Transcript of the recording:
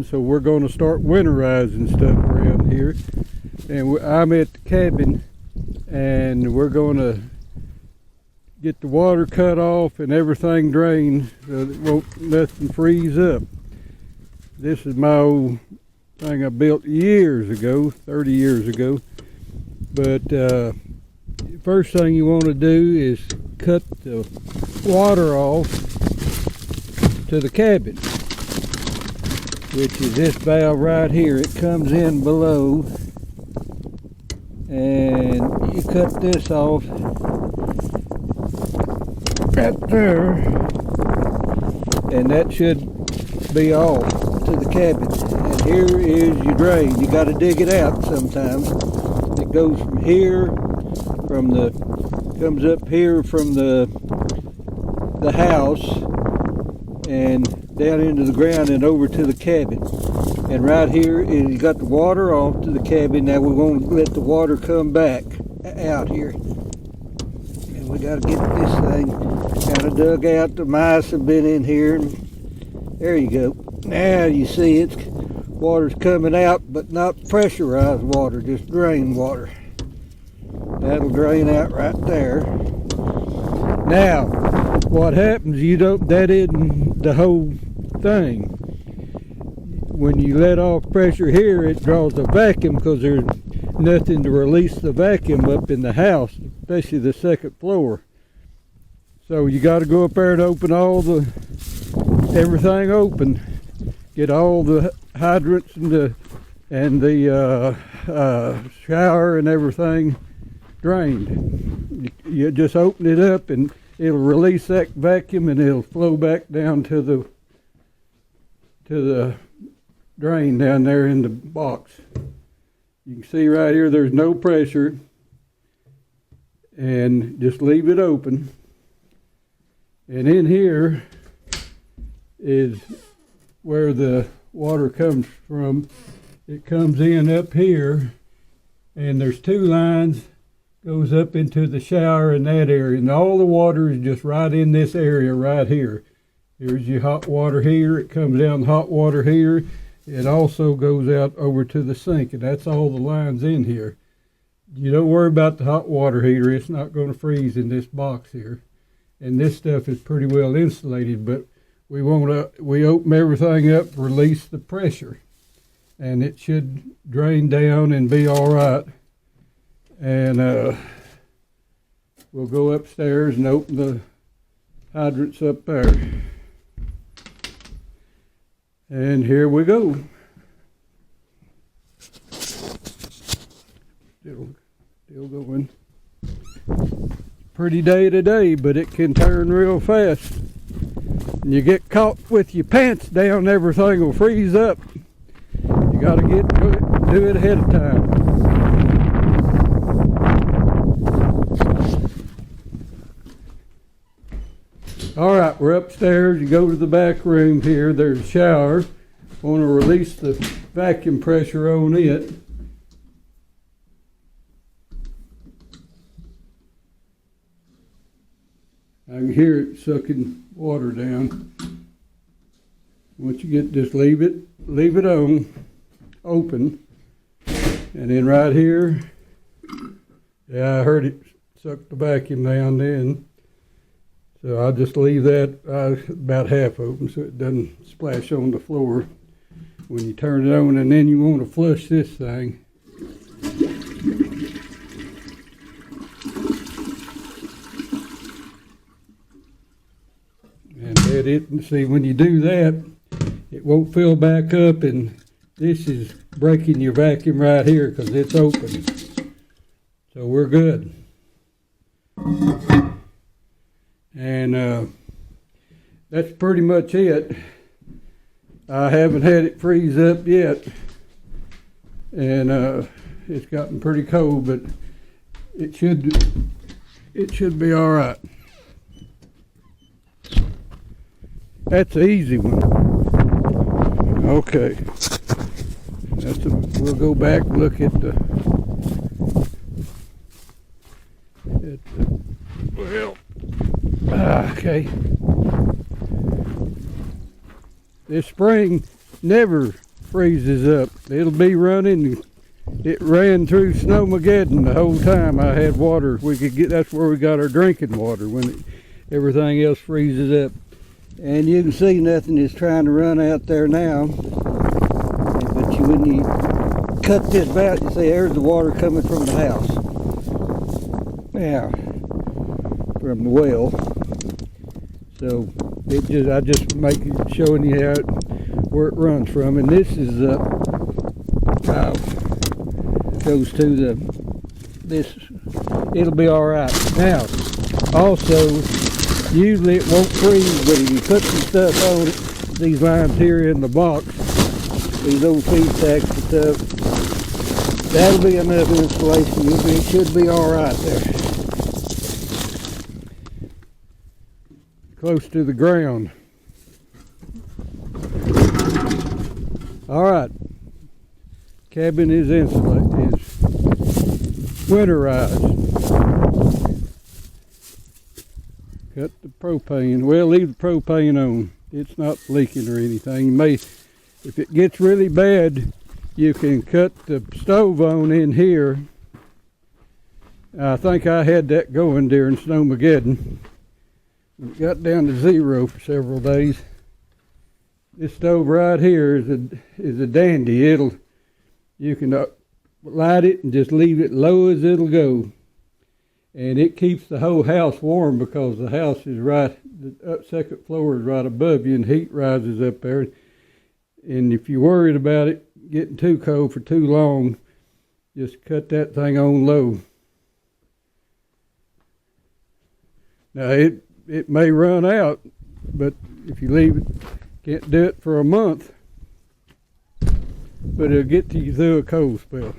again, so we're going to start winterizing stuff around here. And I'm at the cabin, and we're going to get the water cut off and everything drained so that won't nothing freeze up. This is my old thing I built years ago, 30 years ago. But first thing you want to do is cut the water off to the cabin, which is this valve right here. It comes in below, and you cut this off right there, and that should be off to the cabin. And here is your drain. You got to dig it out sometimes. It goes from here, comes up here from the house and down into the ground and over to the cabin. And right here is, you got the water off to the cabin. Now we're going to let the water come back out here. And we got to get this thing kind of dug out. The mice have been in here. There you go. Now you see it's water's coming out, but not pressurized water, just drain water. That'll drain out right there. Now, what happens, that isn't the whole thing. When you let off pressure here, it draws a vacuum because there's nothing to release the vacuum up in the house, especially the second floor. So you got to go up there and open everything open, get all the hydrants and the shower and everything drained. You just open it up and it'll release that vacuum and it'll flow back down to the drain down there in the box. You can see right here there's no pressure, and just leave it open. And in here is where the water comes from. It comes in up here, and there's two lines, goes up into the shower in that area, and all the water is just right in this area right here. Here's your hot water here. It comes down the hot water here. It also goes out over to the sink, and that's all the lines in here. You don't worry about the hot water heater. It's not going to freeze in this box here. And this stuff is pretty well insulated, but we open everything up, release the pressure, and it should drain down and be all right. And we'll go upstairs and open the hydrants up there. And here we go. Still going. Pretty day today, but it can turn real fast. And you get caught with your pants down, everything will freeze up. You got to do it ahead of time. All right, we're upstairs. You go to the back room here. There's a shower. Want to release the vacuum pressure on it. I can hear it sucking water down. Once you just leave it on, open. And then right here, yeah, I heard it suck the vacuum down then. So I'll just leave that about half open so it doesn't splash on the floor when you turn it on. And then you want to flush this thing. And let it, and see, when you do that, it won't fill back up, and this is breaking your vacuum right here because it's open. So we're good. And that's pretty much it. I haven't had it freeze up yet, and it's gotten pretty cold, but it should be all right. That's an easy one. Okay, we'll go back and look at the okay. This spring never freezes up. It'll be running. It ran through Snowmageddon the whole time I had water. We could get, that's where we got our drinking water when everything else freezes up. And you can see nothing is trying to run out there now. But when you cut this valve, you see there's the water coming from the house. Now, from the well. So I just showing you how where it runs from. And this is goes to this. It'll be all right. Now, also, usually it won't freeze, but if you put some stuff on it, these lines here in the box, these old feed sacks and stuff, that'll be enough insulation. It should be all right there. Close to the ground. All right. Cabin is insulated, is winterized. Cut the propane. Well, leave the propane on. It's not leaking or anything. You may, if it gets really bad, you can cut the stove on in here. I think I had that going during Snowmageddon. It got down to 0 for several days. This stove right here is a dandy. You can light it and just leave it low as it'll go. And it keeps the whole house warm because the house is right, the second floor is right above you and heat rises up there. And if you're worried about it getting too cold for too long, just cut that thing on low. Now it may run out, but if you leave it, can't do it for a month, but it'll get you through a cold spell.